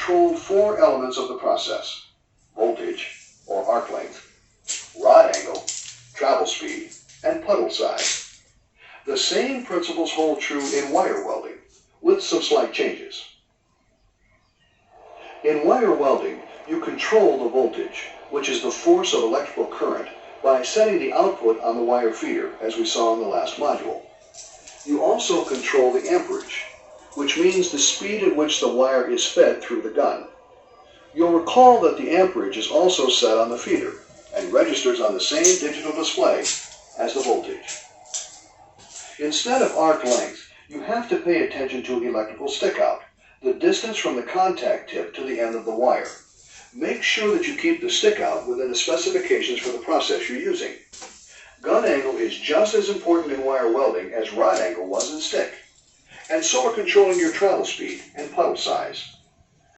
controlled four elements of the process: voltage, or arc length, rod angle, travel speed, and puddle size. The same principles hold true in wire welding, with some slight changes. In wire welding, you control the voltage, which is the force of electrical current, by setting the output on the wire feeder, as we saw in the last module. You also control the amperage, which means the speed at which the wire is fed through the gun. You'll recall that the amperage is also set on the feeder and registers on the same digital display as the voltage. Instead of arc length, you have to pay attention to electrical stickout, the distance from the contact tip to the end of the wire. Make sure that you keep the stickout within the specifications for the process you're using. Gun angle is just as important in wire welding as rod angle was in stick, and so are controlling your travel speed and puddle size.